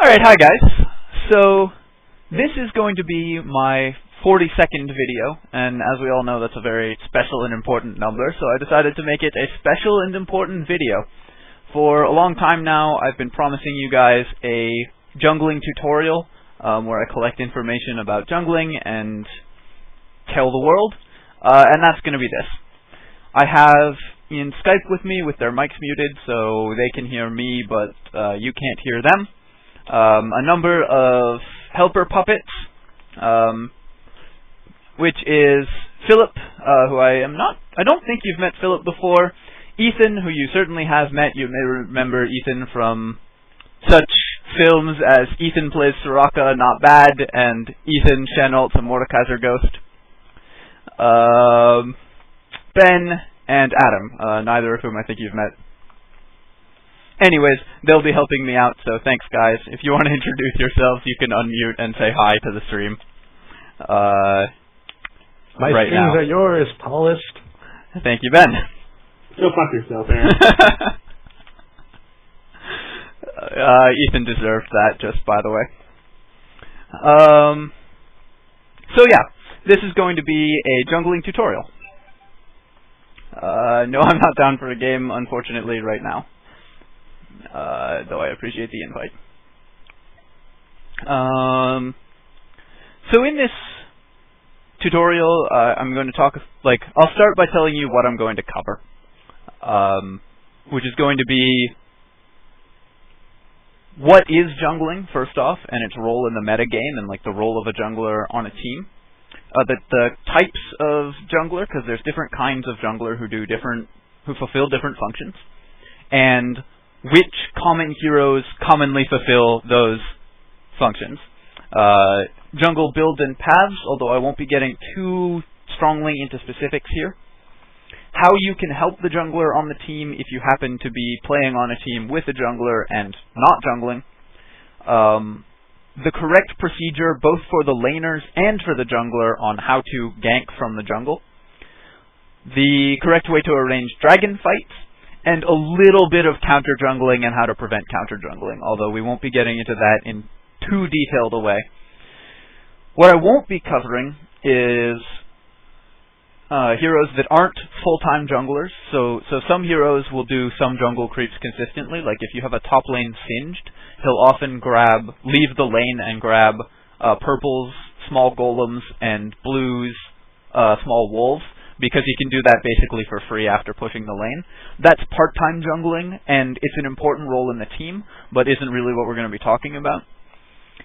Alright, hi guys. So, this is going to be my 42nd video, and as we all know, that's a very special and important number, so I decided to make it a special and important video. For a long time now, I've been promising you guys a jungling tutorial, where I collect information about jungling and tell the world, and that's going to be this. I have in Skype with me with their mics muted, so they can hear me, but you can't hear them. A number of helper puppets, which is Philip, who I don't think you've met Philip before. Ethan, who you certainly have met. You may remember Ethan from such films as Ethan Plays Soraka, Not Bad, and Ethan Chenault, a Mordekaiser Ghost. Ben and Adam, neither of whom I think you've met. Anyways, they'll be helping me out, so thanks guys. If you want to introduce yourselves, you can unmute and say hi to the stream. My right strings now. are yours, polished. Thank you, Ben. Go fuck yourself, Aaron. Ethan deserved that, just by the way. So yeah, this is going to be a jungling tutorial. No, I'm not down for a game, unfortunately, right now. Though I appreciate the invite. So in this tutorial, I'm going to talk, I'll start by telling you what I'm going to cover. Which is going to be what is jungling, first off, and its role in the metagame, and the role of a jungler on a team. The types of jungler, because there's different kinds of jungler who fulfill different functions, and which common heroes commonly fulfill those functions. Jungle build and paths, although I won't be getting too strongly into specifics here. How you can help the jungler on the team if you happen to be playing on a team with a jungler and not jungling. The correct procedure both for the laners and for the jungler on how to gank from the jungle. The correct way to arrange dragon fights. And a little bit of counterjungling and how to prevent counterjungling, although we won't be getting into that in too detailed a way. What I won't be covering is heroes that aren't full-time junglers. So some heroes will do some jungle creeps consistently. Like if you have a top lane Singed, he'll often leave the lane and grab purples, small golems, and blues, small wolves, because he can do that basically for free after pushing the lane. That's part-time jungling, and it's an important role in the team, but isn't really what we're going to be talking about.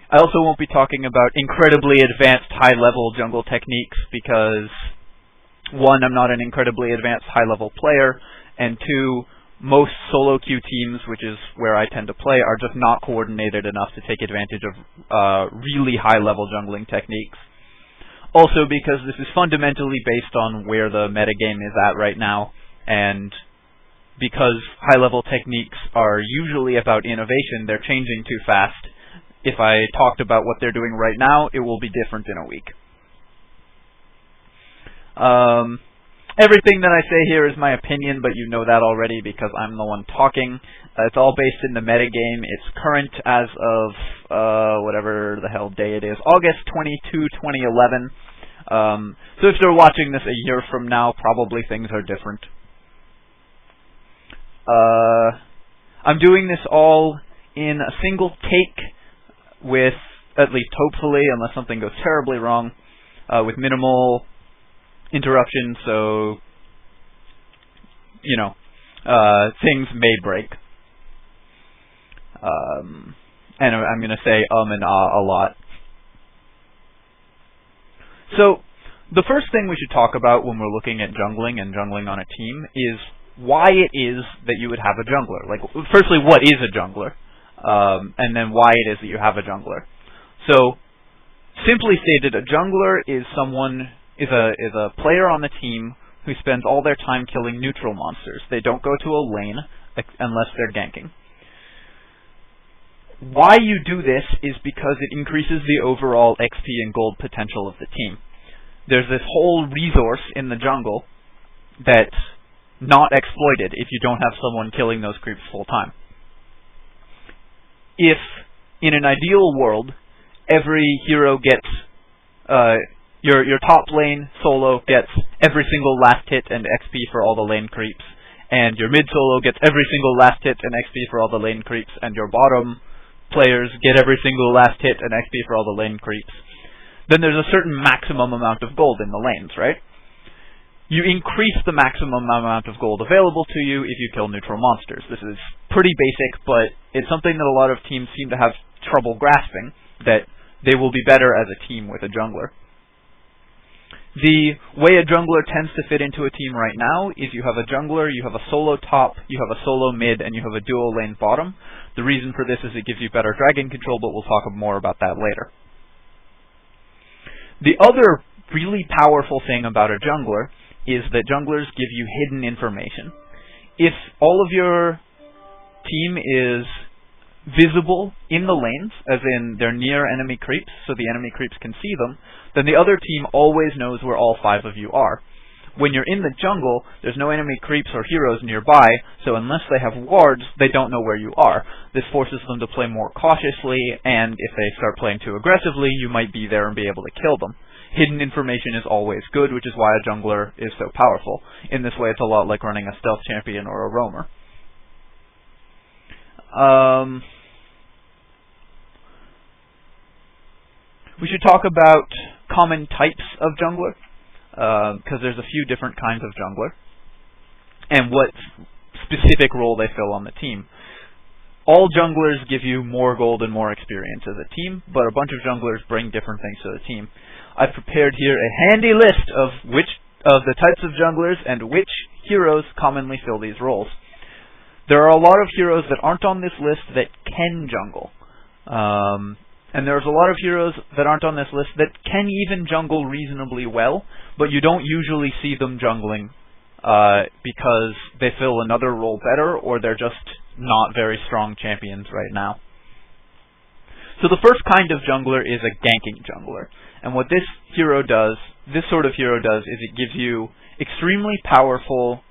I also won't be talking about incredibly advanced high-level jungle techniques, because one, I'm not an incredibly advanced high-level player, and two, most solo-Q teams, which is where I tend to play, are just not coordinated enough to take advantage of really high-level jungling techniques. Also because this is fundamentally based on where the metagame is at right now, and because high-level techniques are usually about innovation, they're changing too fast. If I talked about what they're doing right now, it will be different in a week. Everything that I say here is my opinion, but you know that already because I'm the one talking. It's all based in the metagame. It's current as of whatever the hell day it is, August 22, 2011. So if they're watching this a year from now, probably things are different. I'm doing this all in a single take with, at least hopefully, unless something goes terribly wrong, with minimal interruption, so, things may break. And I'm going to say and a lot. So, the first thing we should talk about when we're looking at jungling and jungling on a team is why it is that you would have a jungler. Firstly, what is a jungler? And then why it is that you have a jungler. So, simply stated, a jungler is a player on the team who spends all their time killing neutral monsters. They don't go to a lane unless they're ganking. Why you do this is because it increases the overall XP and gold potential of the team. There's this whole resource in the jungle that's not exploited if you don't have someone killing those creeps full time. If in an ideal world, every hero gets, your top lane solo gets every single last hit and XP for all the lane creeps, and your mid solo gets every single last hit and XP for all the lane creeps, and your bottom players get every single last hit and XP for all the lane creeps. Then there's a certain maximum amount of gold in the lanes, right? You increase the maximum amount of gold available to you if you kill neutral monsters. This is pretty basic, but it's something that a lot of teams seem to have trouble grasping, that they will be better as a team with a jungler. The way a jungler tends to fit into a team right now is you have a jungler, you have a solo top, you have a solo mid, and you have a dual lane bottom. The reason for this is it gives you better dragon control, but we'll talk more about that later. The other really powerful thing about a jungler is that junglers give you hidden information. If all of your team is visible in the lanes, as in they're near enemy creeps, so the enemy creeps can see them, then the other team always knows where all 5 of you are. When you're in the jungle, there's no enemy creeps or heroes nearby, so unless they have wards, they don't know where you are. This forces them to play more cautiously, and if they start playing too aggressively, you might be there and be able to kill them. Hidden information is always good, which is why a jungler is so powerful. In this way, it's a lot like running a stealth champion or a roamer. We should talk about common types of jungler, because there's a few different kinds of jungler, and what specific role they fill on the team. All junglers give you more gold and more experience as a team, but a bunch of junglers bring different things to the team. I've prepared here a handy list of which of the types of junglers and which heroes commonly fill these roles. There are a lot of heroes that aren't on this list that can jungle. And there's a lot of heroes that aren't on this list that can even jungle reasonably well, but you don't usually see them jungling because they fill another role better, or they're just not very strong champions right now. So the first kind of jungler is a ganking jungler. And what this sort of hero does, is it gives you extremely powerful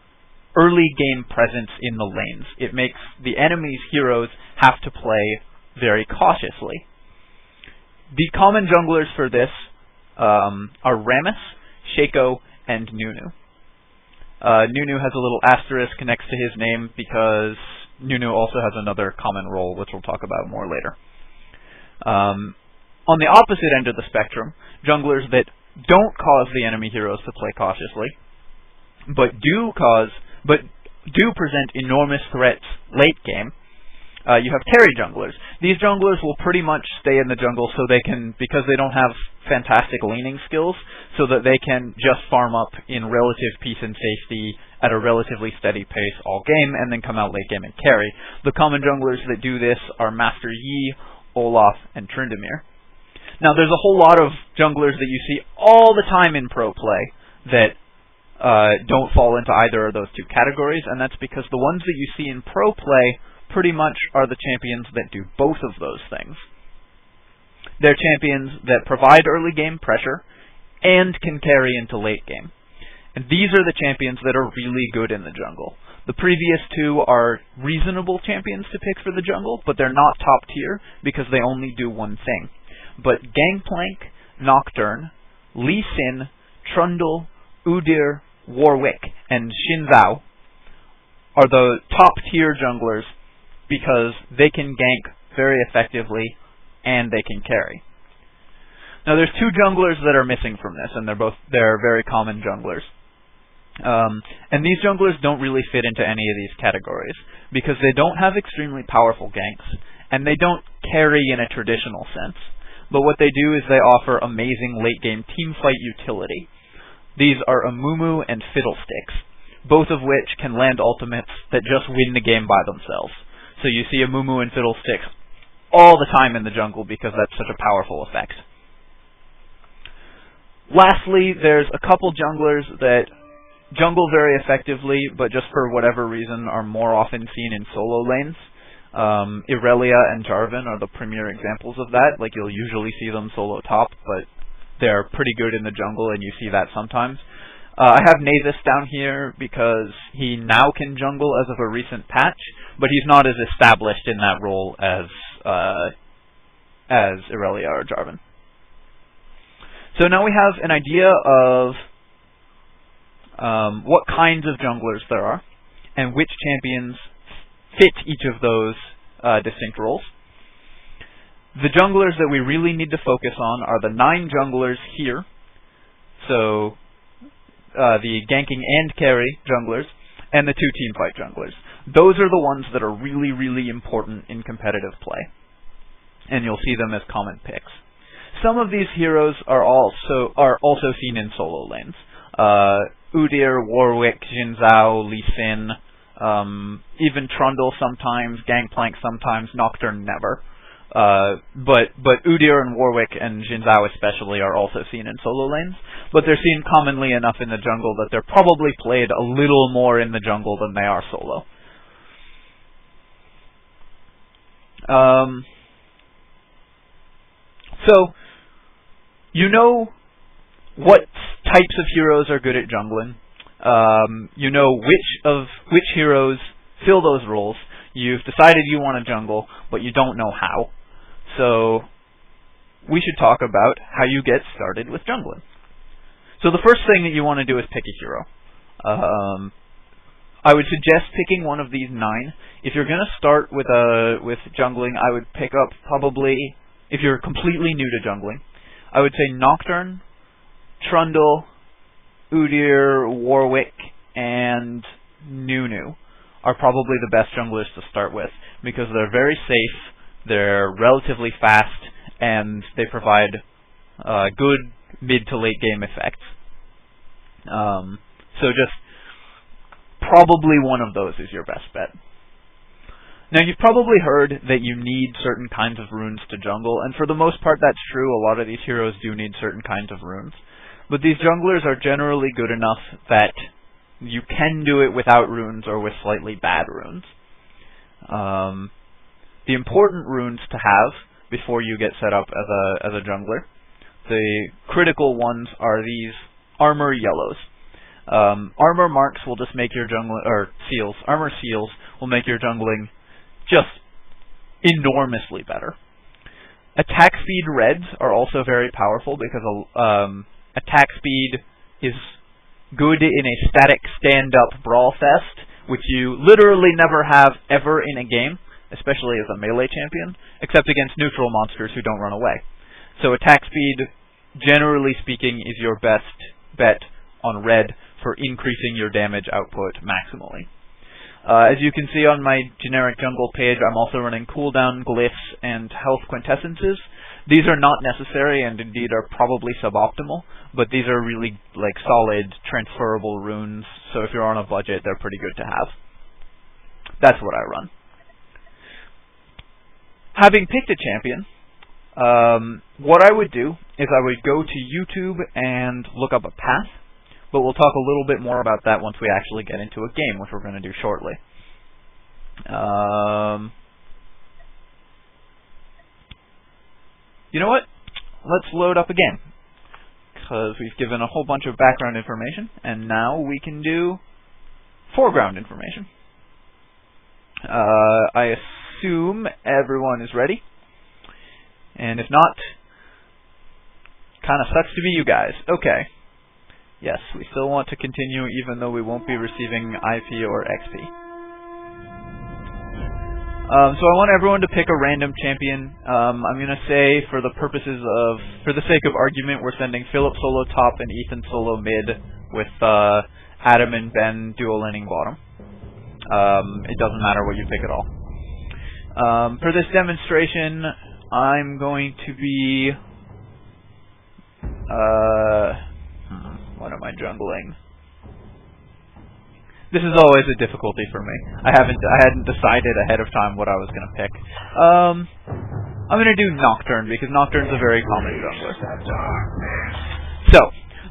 early game presence in the lanes. It makes the enemy's heroes have to play very cautiously. The common junglers for this are Rammus, Shaco, and Nunu. Nunu has a little asterisk next to his name because Nunu also has another common role, which we'll talk about more later. On the opposite end of the spectrum, junglers that don't cause the enemy heroes to play cautiously, but do present enormous threats late game. You have carry junglers. These junglers will pretty much stay in the jungle because they don't have fantastic laning skills, so that they can just farm up in relative peace and safety at a relatively steady pace all game, and then come out late game and carry. The common junglers that do this are Master Yi, Olaf, and Tryndamere. Now, there's a whole lot of junglers that you see all the time in pro play that don't fall into either of those two categories, and that's because the ones that you see in pro play pretty much are the champions that do both of those things. They're champions that provide early game pressure and can carry into late game. And these are the champions that are really good in the jungle. The previous two are reasonable champions to pick for the jungle, but they're not top tier because they only do one thing. But Gangplank, Nocturne, Lee Sin, Trundle, Udyr, Warwick, and Xin Zhao are the top tier junglers because they can gank very effectively and they can carry. Now there's two junglers that are missing from this, and they're very common junglers. And these junglers don't really fit into any of these categories because they don't have extremely powerful ganks and they don't carry in a traditional sense. But what they do is they offer amazing late game teamfight utility. These are Amumu and Fiddlesticks, both of which can land ultimates that just win the game by themselves. So you see Amumu and Fiddlesticks all the time in the jungle because that's such a powerful effect. Lastly, there's a couple junglers that jungle very effectively, but just for whatever reason are more often seen in solo lanes. Irelia and Jarvan are the premier examples of that. Like, you'll usually see them solo top, but they're pretty good in the jungle, and you see that sometimes. I have Navis down here because he now can jungle as of a recent patch, but he's not as established in that role as as Irelia or Jarvan. So now we have an idea of what kinds of junglers there are, and which champions fit each of those distinct roles. The junglers that we really need to focus on are the 9 junglers here, so the ganking and carry junglers, and the 2 teamfight junglers. Those are the ones that are really, really important in competitive play, and you'll see them as common picks. Some of these heroes are also seen in solo lanes. Udyr, Warwick, Xin Zhao, Lee Sin, even Trundle sometimes, Gangplank sometimes, Nocturne never. But Udyr and Warwick and Xin Zhao especially are also seen in solo lanes, but they're seen commonly enough in the jungle that they're probably played a little more in the jungle than they are solo. So, you know what types of heroes are good at jungling. You know which heroes fill those roles. You've decided you want to jungle, but you don't know how. So, we should talk about how you get started with jungling. So the first thing that you want to do is pick a hero. I would suggest picking one of these 9. If you're going to start with jungling, I would pick up probably, if you're completely new to jungling, I would say Nocturne, Trundle, Udyr, Warwick, and Nunu are probably the best junglers to start with, because they're very safe, they're relatively fast, and they provide good mid to late game effects. So just probably one of those is your best bet. Now, you've probably heard that you need certain kinds of runes to jungle, and for the most part that's true. A lot of these heroes do need certain kinds of runes. But these junglers are generally good enough that you can do it without runes or with slightly bad runes. The important runes to have before you get set up as a jungler, the critical ones are these armor yellows. Armor marks will just make your armor seals will make your jungling just enormously better. Attack speed reds are also very powerful because attack speed is good in a static stand-up brawl fest, which you literally never have ever in a game, especially as a melee champion, except against neutral monsters who don't run away. So attack speed, generally speaking, is your best bet on red for increasing your damage output maximally. As you can see on my generic jungle page, I'm also running cooldown glyphs and health quintessences. These are not necessary and indeed are probably suboptimal, but these are really solid transferable runes, so if you're on a budget, they're pretty good to have. That's what I run. Having picked a champion, what I would do is I would go to YouTube and look up a path, but we'll talk a little bit more about that once we actually get into a game, which we're going to do shortly. You know what? Let's load up a game, because we've given a whole bunch of background information, and now we can do foreground information. I assume everyone is ready, and if not, kind of sucks to be you guys. Okay. Yes, we still want to continue even though we won't be receiving IP or XP. So I want everyone to pick a random champion. I'm going to say for the sake of argument, we're sending Philip solo top and Ethan solo mid with Adam and Ben dual laning bottom. It doesn't matter what you pick at all. For this demonstration, I'm going to be what am I jungling? This is always a difficulty for me. I hadn't decided ahead of time what I was going to pick. I'm going to do Nocturne because Nocturne's a very common jungler. So,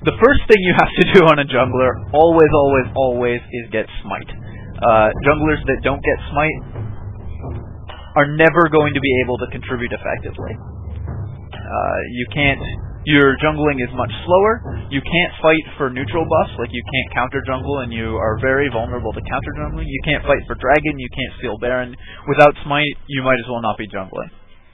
the first thing you have to do on a jungler, always, is get Smite. Junglers that don't get Smite are never going to be able to contribute effectively. Your jungling is much slower, you can't fight for neutral buffs, like you can't counter jungle and you are very vulnerable to counter jungling, you can't fight for dragon, you can't steal baron. Without Smite, you might as well not be jungling.